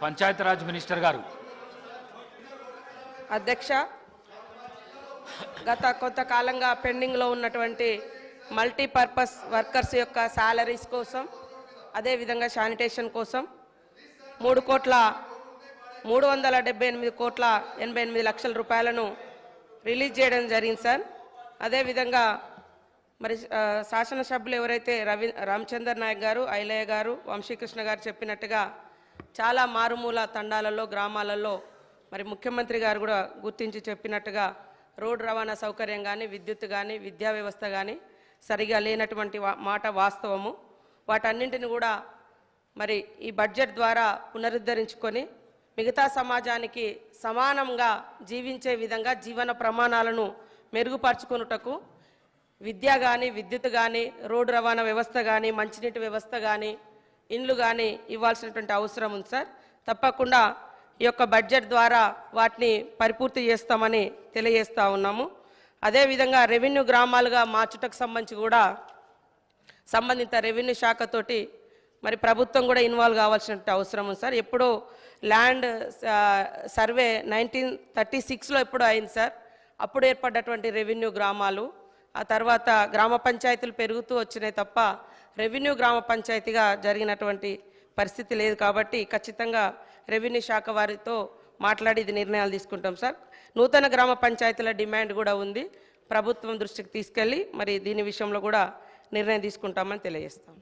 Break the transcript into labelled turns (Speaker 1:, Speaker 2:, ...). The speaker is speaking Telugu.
Speaker 1: పంచాయతీరాజ్ మినిస్టర్ గారు.
Speaker 2: అధ్యక్ష, గత కొంతకాలంగా పెండింగ్లో ఉన్నటువంటి మల్టీపర్పస్ వర్కర్స్ యొక్క శాలరీస్ కోసం, అదేవిధంగా శానిటేషన్ కోసం 3,378,88 రూపాయలను రిలీజ్ చేయడం జరిగింది సార్. అదేవిధంగా మరి శాసనసభ్యులు ఎవరైతే రామచంద్ర నాయక్ గారు, ఐలయ్య గారు, వంశీకృష్ణ గారు చెప్పినట్టుగా చాలా మారుమూల తండాలలో, గ్రామాలలో మరి ముఖ్యమంత్రి గారు కూడా గుర్తించి చెప్పినట్టుగా రోడ్డు రవాణా సౌకర్యం కానీ, విద్యుత్ కానీ, విద్యా వ్యవస్థ కానీ సరిగా లేనటువంటి మాట వాస్తవము. వాటన్నింటిని కూడా మరి ఈ బడ్జెట్ ద్వారా పునరుద్ధరించుకొని మిగతా సమాజానికి సమానంగా జీవించే విధంగా జీవన ప్రమాణాలను మెరుగుపరుచుకొనుటకు విద్య కానీ, విద్యుత్ కానీ, రోడ్డు రవాణా వ్యవస్థ కానీ, మంచినీటి వ్యవస్థ కానీ, ఇండ్లు కానీ ఇవ్వాల్సినటువంటి అవసరం ఉంది సార్. తప్పకుండా ఈ యొక్క బడ్జెట్ ద్వారా వాటిని పరిపూర్తి చేస్తామని తెలియజేస్తూ ఉన్నాము. అదేవిధంగా రెవెన్యూ గ్రామాలుగా మార్చుటకు సంబంధించి కూడా సంబంధిత రెవెన్యూ శాఖతోటి మరి ప్రభుత్వం కూడా ఇన్వాల్వ్ కావాల్సిన అవసరం ఉంది సార్. ఎప్పుడో ల్యాండ్ సర్వే 1936లో ఎప్పుడో అయింది సార్. అప్పుడు ఏర్పడ్డటువంటి రెవెన్యూ గ్రామాలు, ఆ తర్వాత గ్రామ పంచాయతీలు పెరుగుతూ వచ్చినాయి తప్ప రెవెన్యూ గ్రామ పంచాయతీగా జరిగినటువంటి పరిస్థితి లేదు. కాబట్టి ఖచ్చితంగా రెవెన్యూ శాఖ వారితో మాట్లాడి ఇది నిర్ణయాలు తీసుకుంటాం సార్. నూతన గ్రామ పంచాయతీల డిమాండ్ కూడా ఉంది, ప్రభుత్వం దృష్టికి తీసుకెళ్ళి మరి దీని విషయంలో కూడా నిర్ణయం తీసుకుంటామని తెలియజేస్తాం.